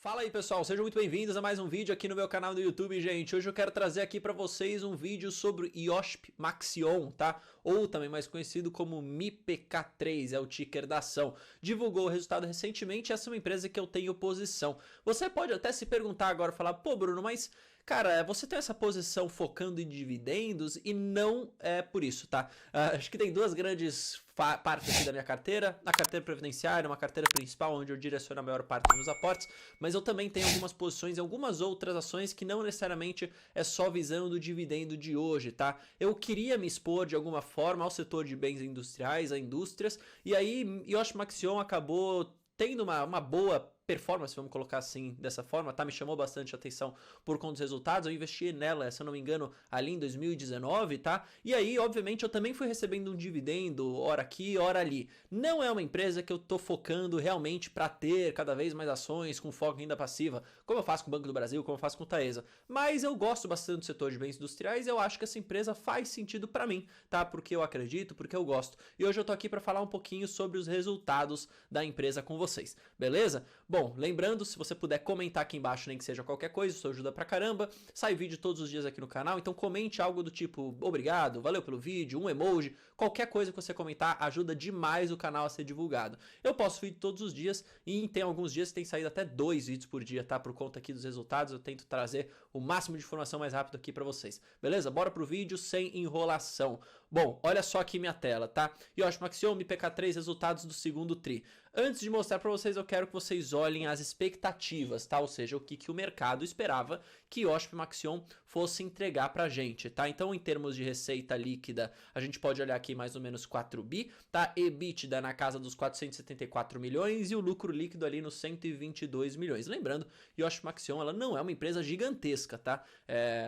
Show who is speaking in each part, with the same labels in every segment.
Speaker 1: Fala aí pessoal, sejam muito bem-vindos a mais um vídeo aqui no meu canal do YouTube, gente. Hoje eu quero trazer aqui para vocês um vídeo sobre IOSP Maxion, tá? Ou também mais conhecido como MIPK3, é o ticker da ação. Divulgou o resultado recentemente, essa é uma empresa que eu tenho posição. Você pode até se perguntar agora, falar, pô Bruno, mas cara, você tem essa posição focando em dividendos e não é por isso, tá? Acho que tem duas grandes partes aqui da minha carteira. A carteira previdenciária, uma carteira principal, onde eu direciono a maior parte dos meus aportes. Mas eu também tenho algumas posições em algumas outras ações que não necessariamente é só visando o dividendo de hoje, tá? Eu queria me expor de alguma forma ao setor de bens industriais, a indústrias. E aí, Yoshi Maxion acabou tendo uma boa performance, vamos colocar assim, dessa forma, tá? Me chamou bastante atenção por conta dos resultados. Eu investi nela, se eu não me engano, ali em 2019, tá? E aí, obviamente, eu também fui recebendo um dividendo, hora aqui, hora ali. Não é uma empresa que eu tô focando realmente para ter cada vez mais ações com foco em renda passiva, como eu faço com o Banco do Brasil, como eu faço com o Taesa. Mas eu gosto bastante do setor de bens industriais e eu acho que essa empresa faz sentido para mim, tá? Porque eu acredito, porque eu gosto. E hoje eu tô aqui para falar um pouquinho sobre os resultados da empresa com vocês, beleza? Bom, lembrando, se você puder comentar aqui embaixo, nem que seja qualquer coisa, isso ajuda pra caramba. Sai vídeo todos os dias aqui no canal, então comente algo do tipo, obrigado, valeu pelo vídeo, um emoji, qualquer coisa que você comentar ajuda demais o canal a ser divulgado. Eu posto vídeo todos os dias e tem alguns dias que tem saído até 2 vídeos por dia, tá? Por conta aqui dos resultados, eu tento trazer o máximo de informação mais rápido aqui pra vocês. Beleza? Bora pro vídeo sem enrolação. Bom, olha só aqui minha tela, tá? Yoshi Maxion, MPK3, resultados do segundo tri. Antes de mostrar para vocês, eu quero que vocês olhem as expectativas, tá? Ou seja, o que o mercado esperava que IOSP Maxion fosse entregar pra gente, tá? Então, em termos de receita líquida, a gente pode olhar aqui mais ou menos 4 bi, tá? EBITDA na casa dos 474 milhões e o lucro líquido ali nos 122 milhões. Lembrando, IOSP Maxion, ela não é uma empresa gigantesca, tá?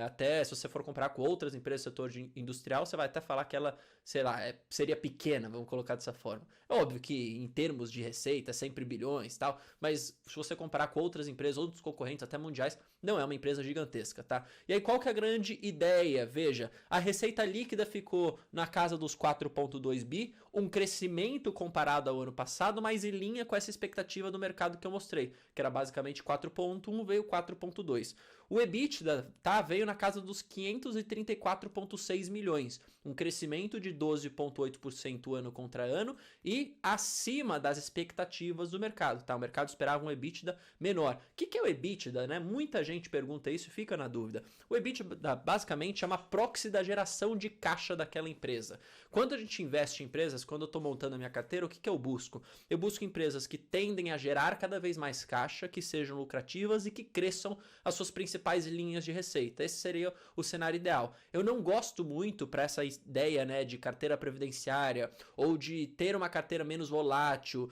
Speaker 1: Até se você for comparar com outras empresas do setor industrial, você vai até falar que ela, sei lá, seria pequena, vamos colocar dessa forma. É óbvio que em termos de receita é sempre bilhões e tal, mas se você comparar com outras empresas, outros concorrentes, até mundiais, não é uma empresa gigantesca, tá? E aí qual que é a grande ideia? Veja, a receita líquida ficou na casa dos 4,2 bi, um crescimento comparado ao ano passado, mas em linha com essa expectativa do mercado que eu mostrei, que era basicamente 4,1, veio 4,2. O EBITDA, tá, veio na casa dos 534,6 milhões, um crescimento de 12,8% ano contra ano e acima das expectativas do mercado, tá? O mercado esperava um EBITDA menor. O que é o EBITDA, né? Muita gente pergunta isso e fica na dúvida. O EBITDA basicamente é uma proxy da geração de caixa daquela empresa. Quando a gente investe em empresas, quando eu estou montando a minha carteira, o que eu busco? Eu busco empresas que tendem a gerar cada vez mais caixa, que sejam lucrativas e que cresçam as suas principais linhas de receita. Esse seria o cenário ideal. Eu não gosto muito para essa ideia, né, de carteira previdenciária ou de ter uma carteira menos volátil,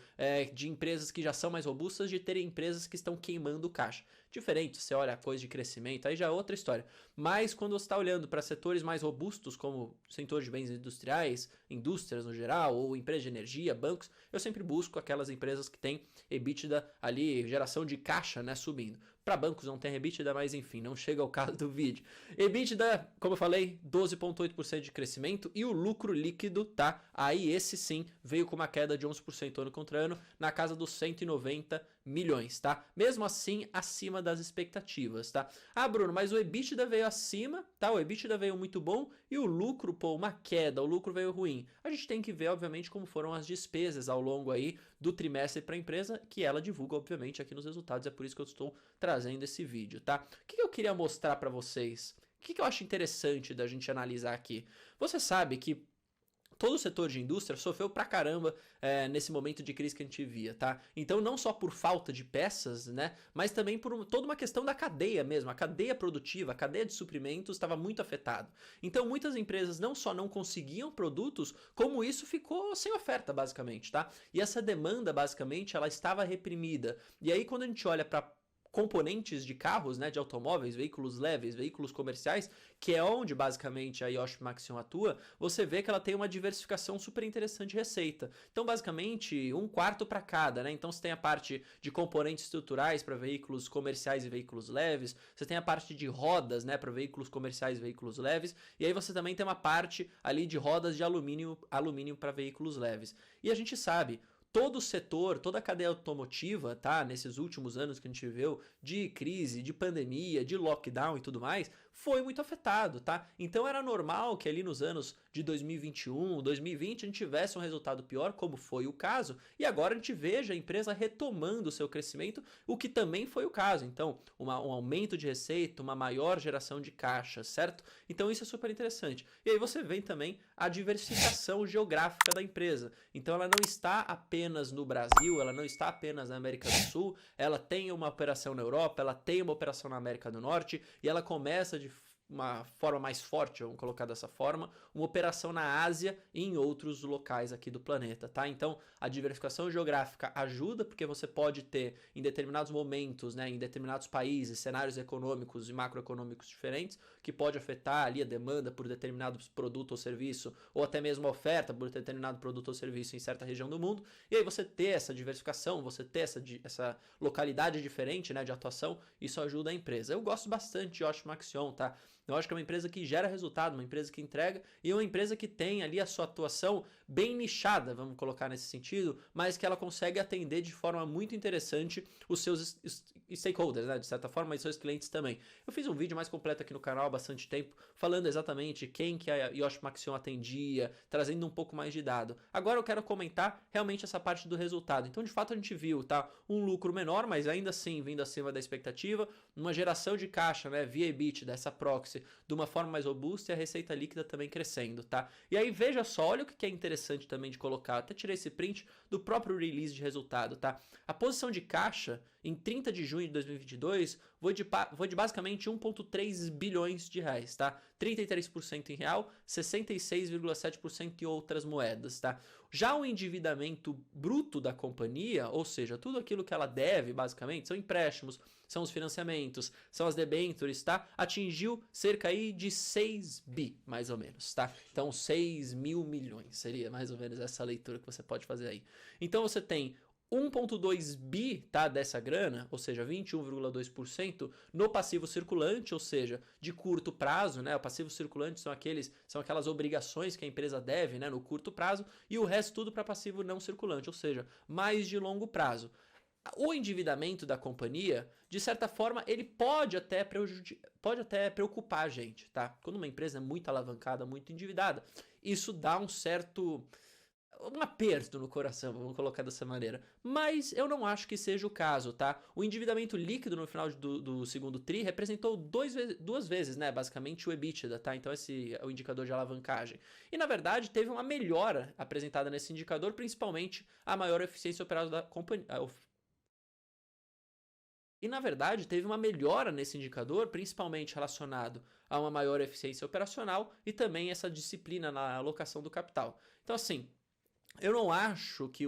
Speaker 1: de empresas que já são mais robustas, de ter empresas que estão queimando caixa. Diferente, você olha a coisa de crescimento, aí já é outra história. Mas quando você está olhando para setores mais robustos, como setor de bens industriais, indústrias no geral, ou empresas de energia, bancos, eu sempre busco aquelas empresas que têm EBITDA ali, geração de caixa, né, subindo. Para bancos não tem EBITDA, mas enfim, não chega ao caso do vídeo. EBITDA, como eu falei, 12,8% de crescimento e o lucro líquido, tá? Aí esse sim veio com uma queda de 11% ano contra ano, na casa dos 190 milhões, tá? Mesmo assim, acima das expectativas, tá? Ah, Bruno, mas o EBITDA veio acima, tá? O EBITDA veio muito bom e o lucro, pô, uma queda, o lucro veio ruim. A gente tem que ver, obviamente, como foram as despesas ao longo aí do trimestre para a empresa, que ela divulga, obviamente, aqui nos resultados. É por isso que eu estou trazendo esse vídeo, tá? O que eu queria mostrar para vocês? O que eu acho interessante da gente analisar aqui? Você sabe que todo o setor de indústria sofreu pra caramba nesse momento de crise que a gente via, tá? Então não só por falta de peças, né? Mas também por toda uma questão da cadeia mesmo. A cadeia produtiva, a cadeia de suprimentos estava muito afetada. Então muitas empresas não só não conseguiam produtos, como isso ficou sem oferta basicamente, tá? E essa demanda basicamente ela estava reprimida. E aí quando a gente olha para componentes de carros, né, de automóveis, veículos leves, veículos comerciais, que é onde basicamente a IOSP Maxion atua, você vê que ela tem uma diversificação super interessante de receita. Então, basicamente, um quarto para cada, né? Então, você tem a parte de componentes estruturais para veículos comerciais e veículos leves, você tem a parte de rodas, né, para veículos comerciais e veículos leves, e aí você também tem uma parte ali de rodas de alumínio para veículos leves. E a gente sabe, todo o setor, toda a cadeia automotiva, tá? Nesses últimos anos que a gente viveu de crise, de pandemia, de lockdown e tudo mais, foi muito afetado, tá? Então era normal que ali nos anos de 2021, 2020 a gente tivesse um resultado pior, como foi o caso, e agora a gente veja a empresa retomando o seu crescimento, o que também foi o caso. Então, um aumento de receita, uma maior geração de caixa, certo? Então isso é super interessante. E aí você vê também a diversificação geográfica da empresa. Então ela não está apenas no Brasil, ela não está apenas na América do Sul, ela tem uma operação na Europa, ela tem uma operação na América do Norte e ela começa de uma forma mais forte, vamos colocar dessa forma, uma operação na Ásia e em outros locais aqui do planeta, tá? Então, a diversificação geográfica ajuda porque você pode ter em determinados momentos, né, em determinados países, cenários econômicos e macroeconômicos diferentes, que pode afetar ali a demanda por determinado produto ou serviço, ou até mesmo a oferta por determinado produto ou serviço em certa região do mundo. E aí você ter essa diversificação, você ter essa localidade diferente, né, de atuação, isso ajuda a empresa. Eu gosto bastante de Yosh Maxion, tá? Eu acho que é uma empresa que gera resultado, uma empresa que entrega e uma empresa que tem ali a sua atuação bem nichada, vamos colocar nesse sentido, mas que ela consegue atender de forma muito interessante os seus stakeholders, né? De certa forma, e seus clientes também. Eu fiz um vídeo mais completo aqui no canal há bastante tempo, falando exatamente quem que a Yosh Maxion atendia, trazendo um pouco mais de dado. Agora eu quero comentar realmente essa parte do resultado. Então, de fato, a gente viu, tá? Um lucro menor, mas ainda assim vindo acima da expectativa, uma geração de caixa, né? Via EBITDA, dessa proxy, de uma forma mais robusta e a receita líquida também crescendo, tá? E aí veja só, olha o que é interessante também de colocar, até tirei esse print do próprio release de resultado, tá? A posição de caixa em 30 de junho de 2022 foi de basicamente 1,3 bilhões de reais, tá? 33% em real, 66,7% em outras moedas, tá? Já o endividamento bruto da companhia, ou seja, tudo aquilo que ela deve, basicamente, são empréstimos, são os financiamentos, são as debêntures, tá? Atingiu cerca aí de 6 bi, mais ou menos, tá? Então 6 mil milhões seria mais ou menos essa leitura que você pode fazer aí. Então você tem 1,2 bi, tá, dessa grana, ou seja, 21,2% no passivo circulante, ou seja, de curto prazo, né? O passivo circulante são aquelas obrigações que a empresa deve, né, no curto prazo, e o resto tudo para passivo não circulante, ou seja, mais de longo prazo. O endividamento da companhia, de certa forma, ele pode até preocupar a gente, tá? Quando uma empresa é muito alavancada, muito endividada, isso dá um aperto no coração, vamos colocar dessa maneira. Mas eu não acho que seja o caso, tá? O endividamento líquido no final do segundo TRI representou duas vezes, né? Basicamente o EBITDA, tá? Então esse é o indicador de alavancagem. E na verdade teve uma melhora apresentada nesse indicador, principalmente a maior eficiência operacional da companhia. E na verdade teve uma melhora nesse indicador, principalmente relacionado a uma maior eficiência operacional e também essa disciplina na alocação do capital. Então assim, eu não acho que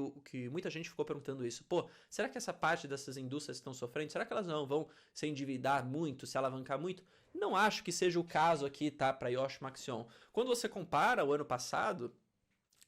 Speaker 1: muita gente ficou perguntando isso. Pô, será que essa parte dessas indústrias estão sofrendo? Será que elas não vão se endividar muito, se alavancar muito? Não acho que seja o caso aqui, tá, para Yosh Maxion. Quando você compara o ano passado,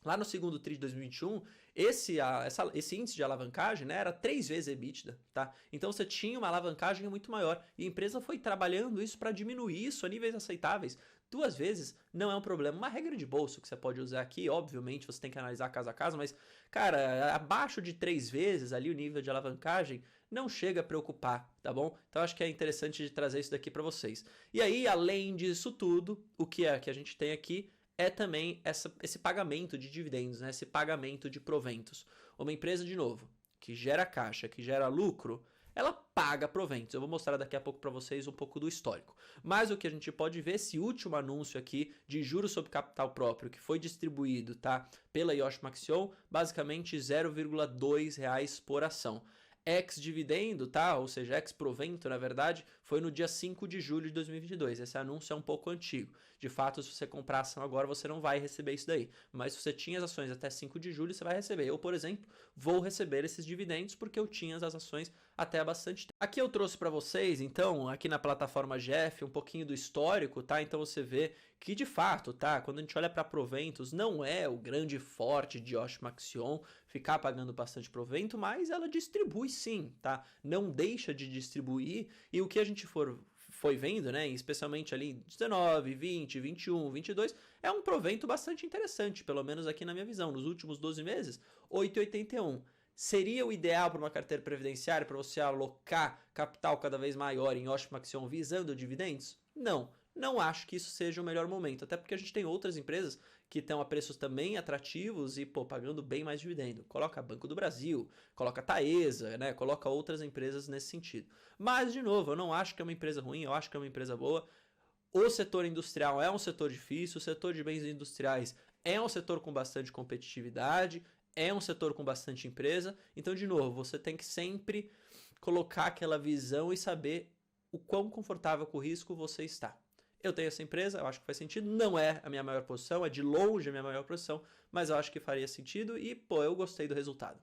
Speaker 1: lá no segundo TRI de 2021, esse índice de alavancagem, né, era 3 vezes EBITDA, tá? Então você tinha uma alavancagem muito maior e a empresa foi trabalhando isso para diminuir isso a níveis aceitáveis. 2 vezes não é um problema. Uma regra de bolso que você pode usar aqui, obviamente você tem que analisar caso a caso, mas, cara, abaixo de 3 vezes ali o nível de alavancagem não chega a preocupar, tá bom? Então acho que é interessante de trazer isso daqui para vocês. E aí, além disso tudo, o que a gente tem aqui é também esse pagamento de dividendos, né? Esse pagamento de proventos. Uma empresa, de novo, que gera caixa, que gera lucro, ela paga proventos. Eu vou mostrar daqui a pouco para vocês um pouco do histórico. Mas o que a gente pode ver, esse último anúncio aqui de juros sobre capital próprio, que foi distribuído, tá, pela Yosh Maxion, basicamente R$0,2 por ação. Ex-dividendo, tá? Ou seja, ex-provento, na verdade, foi no dia 5 de julho de 2022. Esse anúncio é um pouco antigo. De fato, se você comprar ação agora, você não vai receber isso daí. Mas se você tinha as ações até 5 de julho, você vai receber. Eu, por exemplo, vou receber esses dividendos porque eu tinha as ações até há bastante tempo. Aqui eu trouxe para vocês, então, aqui na plataforma GF, um pouquinho do histórico, tá? Então você vê que, de fato, tá? Quando a gente olha para proventos, não é o grande forte de Yosh Maxion ficar pagando bastante provento, mas ela distribui sim, tá? Não deixa de distribuir e o que a gente for foi vendo, né, especialmente ali 19, 20, 21, 22, é um provento bastante interessante, pelo menos aqui na minha visão. Nos últimos 12 meses, 8,81. Seria o ideal para uma carteira previdenciária para você alocar capital cada vez maior em Oxp Maxion visando dividendos? Não, não acho que isso seja o melhor momento, até porque a gente tem outras empresas que estão a preços também atrativos e, pô, pagando bem mais dividendo. Coloca Banco do Brasil, coloca Taesa, né? Coloca outras empresas nesse sentido. Mas, de novo, eu não acho que é uma empresa ruim, eu acho que é uma empresa boa. O setor industrial é um setor difícil, o setor de bens industriais é um setor com bastante competitividade, é um setor com bastante empresa. Então, de novo, você tem que sempre colocar aquela visão e saber o quão confortável com o risco você está. Eu tenho essa empresa, eu acho que faz sentido, não é a minha maior posição, é de longe a minha maior posição, mas eu acho que faria sentido e, pô, eu gostei do resultado.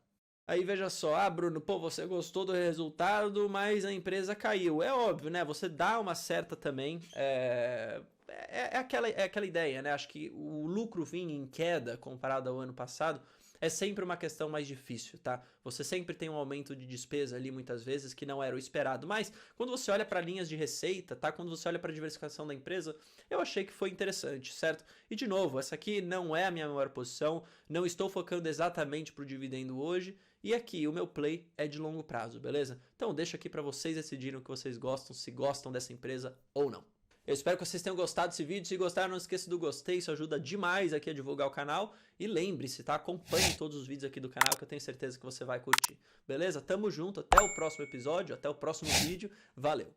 Speaker 1: Aí veja só, Bruno, pô, você gostou do resultado, mas a empresa caiu. É óbvio, né? Você dá uma certa também. É aquela ideia, né? Acho que o lucro vir em queda comparado ao ano passado é sempre uma questão mais difícil, tá? Você sempre tem um aumento de despesa ali muitas vezes que não era o esperado, mas quando você olha para linhas de receita, tá? Quando você olha para a diversificação da empresa, eu achei que foi interessante, certo? E de novo, essa aqui não é a minha maior posição, não estou focando exatamente pro dividendo hoje, e aqui o meu play é de longo prazo, beleza? Então deixo aqui para vocês decidirem o que vocês gostam, se gostam dessa empresa ou não. Eu espero que vocês tenham gostado desse vídeo. Se gostaram, não esqueça do gostei, isso ajuda demais aqui a divulgar o canal. E lembre-se, tá? Acompanhe todos os vídeos aqui do canal que eu tenho certeza que você vai curtir. Beleza? Tamo junto, até o próximo episódio, até o próximo vídeo. Valeu!